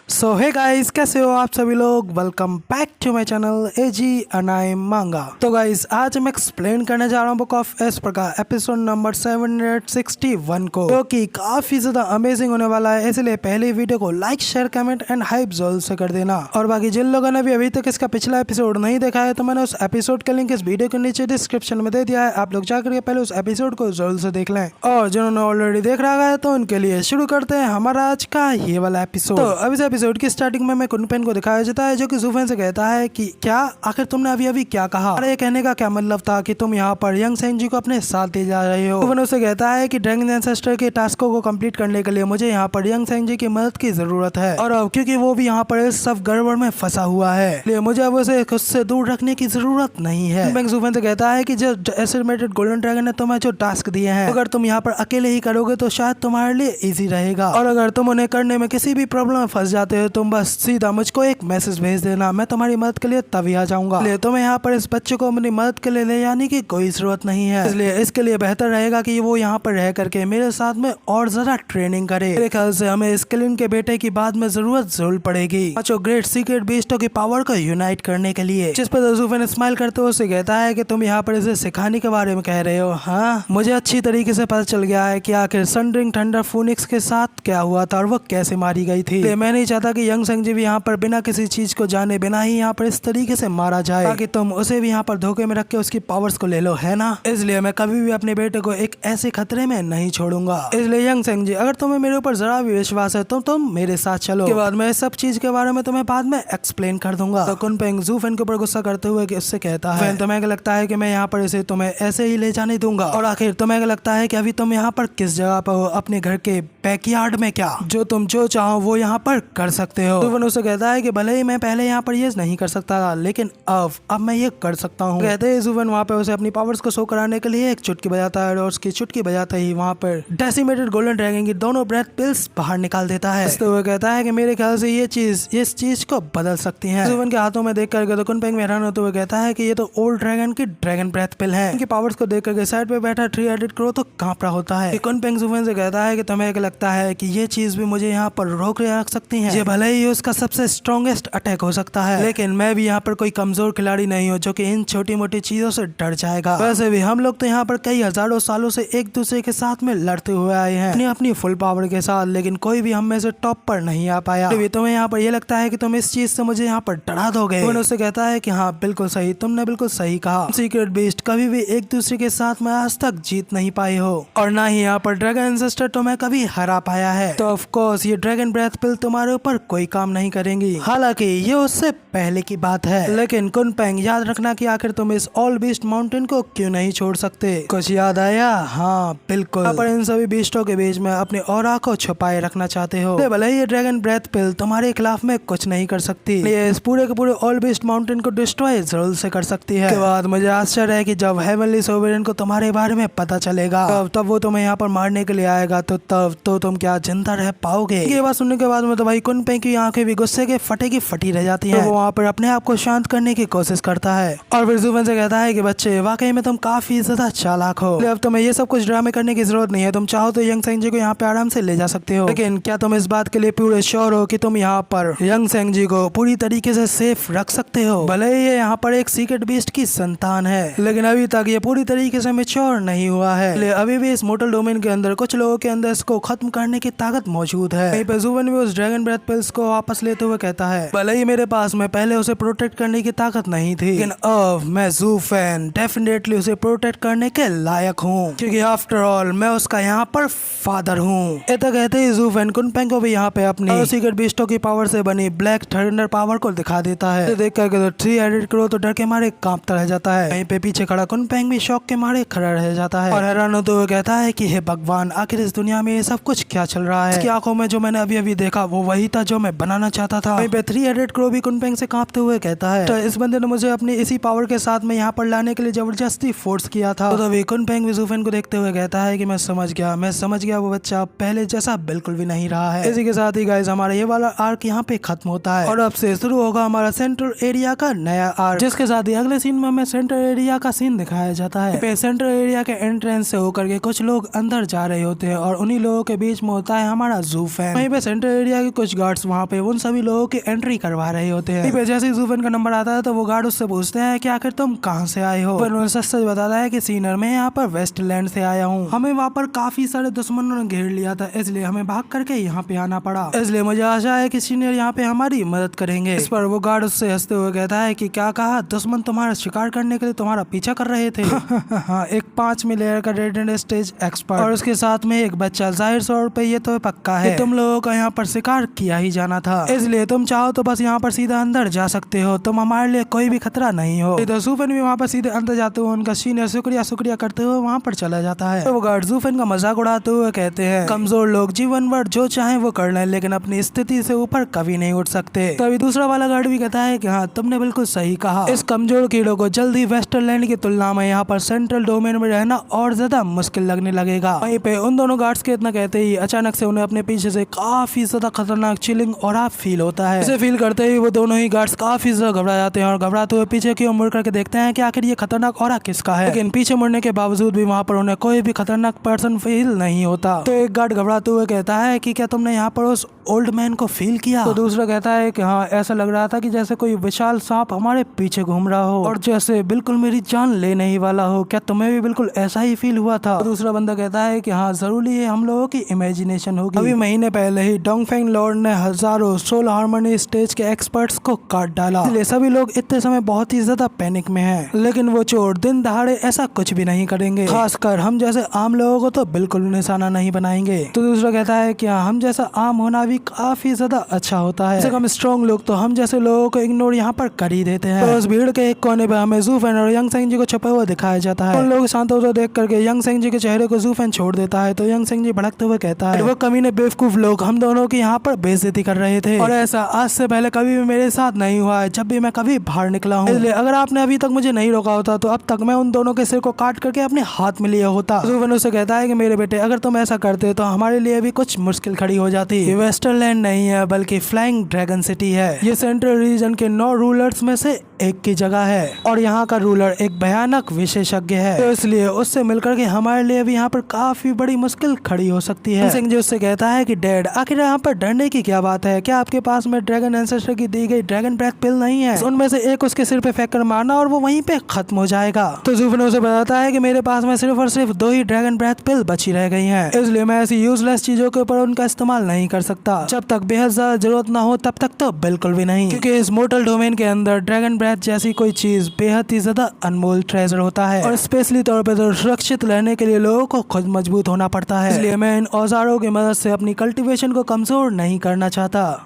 सो hey guys, कैसे हो आप सभी लोग। Welcome back to my channel एजी अनाई मांगा। तो गाइस, आज मैं एक्सप्लेन करने जा रहा हूँ बुक ऑफ एस्पर का एपिसोड नंबर 761 को, जो कि काफी ज्यादा अमेजिंग होने वाला है। इसलिए पहले वीडियो को like share comment and hype जरूर से कर देना। और बाकी जिन लोगों ने भी अभी तक इसका पिछला एपिसोड नहीं देखा है, तो मैंने उस एपिसोड का लिंक इस वीडियो के नीचे डिस्क्रिप्शन में दे दिया है। आप लोग जाकर के पहले उस एपिसोड को जरूर से देख लें। और जिन्होंने ऑलरेडी देख रखा है तो उनके लिए शुरू करते हैं हमारा आज का ये वाला एपिसोड। तो अब इस एपिसोड की स्टार्टिंग में कुनपेन को दिखाया जाता है, जो कि ज़ूफेन से कहता है कि क्या आखिर तुमने अभी अभी क्या कहा। अरे, कहने का क्या मतलब था कि तुम यहाँ पर यंग सेंजी को अपने साथ ले जा रहे हो। ज़ूफेन उससे कहता है कि ड्रैगन एंसेस्टर के टास्कों को कंप्लीट करने के लिए मुझे यहाँ पर यंग सेंजी की मदद की जरूरत है, और अब क्योंकि वो भी यहाँ पर इस सब गड़बड़ में फंसा हुआ है, इसलिए मुझे अब उसे खुद से दूर रखने की जरूरत नहीं है। ज़ूफेन से कहता है कि जो एस्टिमेटेड गोल्डन ड्रैगन ने तुम्हें जो टास्क दिए हैं, अगर तुम यहाँ पर अकेले ही करोगे तो शायद तुम्हारे लिए इजी रहेगा, और अगर तुम उन्हें करने में किसी भी प्रॉब्लम में फंस जाते हो, तुम बस सीधा मुझको एक मैसेज भेज देना, मैं तुम्हारी मदद के लिए तभी आ जाऊंगा। इसलिए तुम्हें यहाँ पर इस बच्चे को अपनी मदद के लिए ले जाने की कोई जरूरत नहीं है। इसलिए इसके लिए बेहतर रहेगा कि वो यहाँ पर रह करके मेरे साथ में और ज्यादा ट्रेनिंग करे। मेरे ख्याल से हमें स्किलिन के बेटे की बाद में जरूरत जरूर पड़ेगी जो ग्रेट सीक्रेट बीस्टों की पावर को यूनाइट करने के लिए। जिस पर ज़ूफेन स्माइल करते हुए उसे कहता है कि तुम यहाँ पर इसे सिखाने के बारे में कह रहे हो। हाँ, मुझे अच्छी तरीके से पता चल गया है कि आखिर सनरिंग थंडर फोनिक्स के साथ क्या हुआ था और वो कैसे मारी गई थी। मैं नहीं चाहता कि यंग सेंजी भी यहाँ पर बिना किसी चीज को जाने बिना ही यहाँ पर इस तरीके से मारा जाए, ताकि तुम उसे भी यहाँ पर धोखे में रख के उसकी पावर्स को ले लो, है ना। इसलिए मैं कभी भी अपने बेटे को एक ऐसे खतरे में नहीं छोड़ूंगा। इसलिए यंग सेंजी, अगर तुम्हें मेरे ऊपर जरा भी विश्वास है तो तुम मेरे साथ चलो। के बाद मैं इस सब चीज के बारे में तुम्हें बाद में एक्सप्लेन कर दूंगा। तो कुनपेंग ज़ूफेन के ऊपर गुस्सा करते हुए उससे कहता है, तुम्हें लगता है कि मैं यहाँ पर इसे तुम्हें ऐसे ही ले जाने दूंगा, और आखिर तुम्हें लगता है कि अभी तुम यहाँ पर किस जगह पर हो, अपने घर के बैकयार्ड में क्या, जो तुम जो चाहो वो यहाँ पर कर सकते हो। ज़ूफेन उससे कहता है कि भले ही मैं पहले यहाँ पर ये नहीं कर सकता था, लेकिन अब मैं ये कर सकता हूँ। कहते हैं ज़ूफेन वहाँ पे उसे अपनी पावर्स को शो कराने के लिए एक चुटकी बजाता है, और उसकी चुटकी बजाते ही वहाँ पर डेसिमेटेड गोल्डन ड्रैगन की दोनों ब्रेथ पिल्स बाहर निकाल देता है। तो वो कहता है कि मेरे ख्याल से ये चीज इस चीज को बदल सकती है। ज़ूफेन के हाथों में देख करके तो कुनपेंग में हैरान होते हुए कहता है कि ये तो ओल्ड ड्रैगन की ड्रैगन ब्रेथ पिल है। इनकी पावर्स को देख करके साइड पे बैठा 3-हेडेड क्रो तो कांप रहा होता है। कुनपेंग ज़ूफेन से कहता है कि तुम्हें लगता है कि ये चीज भी मुझे यहाँ पर रोक रख सकती है। ये भले ही उसका सबसे स्ट्रॉन्गेस्ट अटैक हो सकता है, लेकिन मैं भी यहाँ पर कोई कमजोर खिलाड़ी नहीं हूँ जो कि इन छोटी मोटी चीजों से डर जाएगा। वैसे भी हम लोग तो यहाँ पर कई हजारों सालों से एक दूसरे के साथ में लड़ते हुए आए हैं अपनी अपनी फुल पावर के साथ, लेकिन कोई भी हम में से टॉप पर नहीं आ पाया। तुम्हें यहाँ पर ये लगता है कि तुम इस चीज से मुझे यहाँ पर डरा दोगे। उससे कहता है कि हाँ, बिल्कुल सही, तुमने बिल्कुल सही कहा। सीक्रेट बीस्ट कभी भी एक दूसरे के साथ में आज तक जीत नहीं पाए हो, और ना ही यहाँ पर ड्रैगन एंसेस्टर तुम्हें कभी हरा पाया है। तो ऑफ कोर्स ये ड्रैगन ब्रेथ पिल तुम्हारे ऊपर कोई काम नहीं करेंगी। हालांकि ये उससे पहले की बात है, लेकिन कुनपेंग याद रखना कि आखिर तुम इस ऑल बीस्ट माउंटेन को क्यों नहीं छोड़ सकते। कुछ याद आया? हाँ बिल्कुल, पर इन सभी बीस्टों के बीच में अपने ऑरा को छुपाए रखना चाहते हो। भले ही ये ड्रैगन ब्रेथ पिल तुम्हारे खिलाफ में कुछ नहीं कर सकती, ये इस पूरे के पूरे ऑल बीस्ट माउंटेन को डिस्ट्रॉय जरूर से कर सकती है। के बाद मुझे आश्चर्य है कि जब हेवनली सोवरेन को तुम्हारे बारे में पता चलेगा, तब वो तुम्हें यहाँ पर मारने के लिए आएगा, तो तब तो तुम क्या जिंदा रह पाओगे। ये बात सुनने के बाद में तो भाई कुनपेंग की आंखें भी गुस्से के फटे की फटी रह जाती हैं। तो वो वहाँ पर अपने आप को शांत करने की कोशिश करता है, और फिर ज़ूफेन से कहता है कि बच्चे, वाकई में तुम काफी ज्यादा चालाक हो। अब तुम्हें ये सब कुछ ड्रामे करने की जरूरत नहीं है। तुम चाहो तो यंग सेंजी को यहाँ पे आराम से ले जा सकते हो, लेकिन क्या तुम इस बात के लिए पूरे श्योर हो कि तुम यहाँ पर यंग सेंजी को पूरी तरीके से सेफ रख सकते हो? भले ही ये यहाँ पर एक सीक्रेट बीस्ट की संतान है, लेकिन अभी तक ये पूरी तरीके से मैच्योर नहीं हुआ है, इसलिए अभी भी इस मोर्टल डोमेन के अंदर कुछ लोगों के अंदर इसको खत्म करने की ताकत मौजूद है। वहीं पे ज़ूफेन भी उस ड्रैगन ब्रेथ पिल्स को वापस लेते हुए कहता है, भले ही मेरे पास में पहले उसे प्रोटेक्ट करने की ताकत नहीं थी, लेकिन अब मैं ज़ूफेन डेफिनेटली उसे प्रोटेक्ट करने के लायक हूँ, क्योंकि आफ्टर ऑल मैं उसका यहाँ पर फादर हूँ। ऐसा कहते ही ज़ूफेन कुनपेंग को भी यहाँ पे अपनी सीक्रेट बीस्टों की पावर से बनी ब्लैक थंडर पावर को दिखा देता है। देख करके तो 3-हेडेड क्रो तो डर के मारे कांपता रह जाता है। वहीं पे पीछे खड़ा कुनपेंग भी शौक के मारे खड़ा रह जाता है, और हैरान होते हुए कहता है कि हे भगवान, आखिर इस दुनिया में ये सब कुछ क्या चल रहा है। इसकी आंखों में जो मैंने अभी अभी देखा वो वही था जो मैं बनाना चाहता था। वहीं पे 3-हेडेड क्रो भी कुनपेंग से कांपते हुए कहता है, तो इस बंदे ने मुझे अपनी इसी पावर के साथ में यहाँ पर लाने के लिए जबरदस्ती फोर्स किया था। तो तभी कुनपेंग भी ज़ूफेन को देखते हुए कहता है कि मैं समझ गया, वो बच्चा पहले जैसा बिल्कुल भी नहीं रहा है। इसी के साथ ही गाइस हमारा ये वाला आर्क यहाँ पे खत्म होता है, और अब से शुरू होगा हमारा सेंट्रल एरिया का नया आर्क, जिसके साथ ही अगले सीन में हमें सेंट्रल एरिया का सीन दिखाया जाता है। सेंट्रल एरिया के एंट्रेंस से होकर के कुछ लोग अंदर जा रहे होते हैं और उन्हीं लोगों के बीच में होता है हमारा ज़ूफेन। वहीं पे सेंट्रल एरिया के कुछ गार्ड्स वहाँ पे उन सभी लोगों की एंट्री करवा रहे होते हैं। पे जैसे ही जूफन का नंबर आता है तो वो गार्ड उससे पूछते हैं कि आखिर तुम कहाँ से आए हो। पर सच सच बताता है कि सीनियर मैं यहाँ पर वेस्टलैंड से आया हूँ, हमें वहाँ पर काफी सारे दुश्मनों ने घेर लिया था, इसलिए हमें भाग करके यहाँ पे आना पड़ा, इसलिए मुझे आशा है कि सीनियर यहाँ पे हमारी मदद करेंगे। इस पर वो गार्ड उससे हंसते हुए कहता है कि क्या कहा, दुश्मन तुम्हारा शिकार करने के लिए तुम्हारा पीछा कर रहे थे। हाँ, एक 5 मिलियन का रेडिएंट स्टेज एक्सपर्ट और उसके साथ में एक बच्चा, जाहिर तौर पे ये तो पक्का है कि तुम लोगों का यहाँ पर शिकार किया ही जाना था, इसलिए तुम चाहो तो बस यहाँ पर सीधा अंदर जा सकते हो, तुम हमारे लिए कोई भी खतरा नहीं हो। तो जूफन भी वहाँ पर सीधे अंदर जाते हुए उनका सीनियर शुक्रिया करते हुए वहाँ पर चला जाता है। तो वो गार्ड जूफन का मजाक उड़ाते हुए कहते हैं, कमजोर लोग जीवन भर जो चाहे वो कर लें, लेकिन अपनी स्थिति से ऊपर कभी नहीं उठ सकते। तभी दूसरा वाला गार्ड भी कहता है कि हाँ, तुमने बिल्कुल सही कहा, इस कमजोर कीड़ों को जल्द ही वेस्टरलैंड की तुलना में यहाँ पर सेंट्रल डोमेन में रहना और ज्यादा मुश्किल लगने लगेगा। वहीं पे उन दोनों गार्ड्स के इतना कहते ही अचानक से उन्हें अपने पीछे से काफी ज्यादा खतरनाक चिलिंग और आप फील होता है। इसे फील करते ही वो दोनों ही गार्ड्स काफी ज्यादा घबरा जाते हैं और घबराते हुए पीछे की ओर मुड़ करके देखते हैं कि आखिर ये खतरनाक और किसका है, लेकिन पीछे मुड़ने के बावजूद भी वहाँ पर उन्हें कोई भी खतरनाक पर्सन फील नहीं होता। तो एक गार्ड घबराते हुए कहता है कि क्या तुमने यहाँ पर उस ओल्ड मैन को फील किया? तो दूसरा कहता है कि हाँ, ऐसा लग रहा था कि जैसे कोई विशाल सांप हमारे पीछे घूम रहा हो और जैसे बिल्कुल मेरी जान लेने ही वाला हो, क्या तुम्हें भी बिल्कुल ऐसा ही फील हुआ था? तो दूसरा बंदा कहता है कि हाँ, जरूरी है हम लोगों की इमेजिनेशन होगी, अभी महीने पहले ही डोंगफेंग लॉर्ड ने हजारों सोल हार्मनी स्टेज के एक्सपर्ट्स को काट डाला, इसलिए सभी लोग इतने समय बहुत ही ज्यादा पैनिक में हैं, लेकिन वो चोर दिन दहाड़े ऐसा कुछ भी नहीं करेंगे, खासकर हम जैसे आम लोगों को तो बिल्कुल निशाना नहीं बनाएंगे। तो दूसरा कहता है कि हाँ, हम जैसा आम होना भी काफी ज्यादा अच्छा होता है, हम स्ट्रॉन्ग लोग तो हम जैसे लोगों को इग्नोर यहाँ पर कर ही देते हैं। तो उस भीड़ के एक कोने पे हमें जूफेन और यंग सेंग जी को छपे हुए दिखाया जाता है। उन लोग शांत होते देख करके यंग सेंग जी के चेहरे को जूफेन छोड़ देता है, तो यंग सेंग जी भड़कते हुए कहता है, वो कमीने बेवकूफ लोग हम दोनों की यहाँ पर बेइज्जती कर रहे थे और ऐसा आज से पहले कभी भी मेरे साथ नहीं हुआ है जब भी मैं कभी बाहर निकला हूँ, इसलिए अगर आपने अभी तक मुझे नहीं रोका होता तो अब तक मैं उन दोनों के सिर को काट करके अपने हाथ में लिया होता। जूफेन उससे कहता है कि मेरे बेटे, अगर तुम ऐसा करते तो हमारे लिए भी कुछ मुश्किल खड़ी हो जाती। ये वेस्टरलैंड नहीं है बल्कि फ्लाइंग ड्रैगन सिटी है, ये सेंट्रल रीजन के 9 रूलर्स में से एक की जगह है और यहाँ का रूलर एक भयानक विशेषज्ञ है, तो इसलिए उससे मिलकर के हमारे लिए भी यहाँ पर काफी बड़ी मुश्किल खड़ी हो सकती है। सिंह जी उससे कहता है कि डैड, आखिर यहाँ पर डरने की क्या बात है, क्या आपके पास में ड्रैगन एंसेस्टर की दी गई ड्रैगन ब्रेथ पिल नहीं है? उनमें से एक उसके सिर पे फेंक कर मारना और वो वहीं पे खत्म हो जाएगा। तो जूफेन उसे बताता है कि मेरे पास में सिर्फ और सिर्फ 2 ही ड्रैगन ब्रेथ पिल बची रह गई हैं, इसलिए मैं ऐसी यूजलेस चीजों के ऊपर उनका इस्तेमाल नहीं कर सकता, जब तक बेहद ज्यादा जरूरत ना हो तब तक तो बिल्कुल भी नहीं, क्योंकि इस मोर्टल डोमेन के अंदर ड्रैगन ब्रेथ जैसी कोई चीज बेहद ही ज्यादा अनमोल ट्रेजर होता है और स्पेशली तौर पे तो सुरक्षित रहने के लिए लोगों को खुद मजबूत होना पड़ता है, इसलिए मैं इन औजारों की मदद से अपनी कल्टीवेशन को कमजोर नहीं करना चाहता।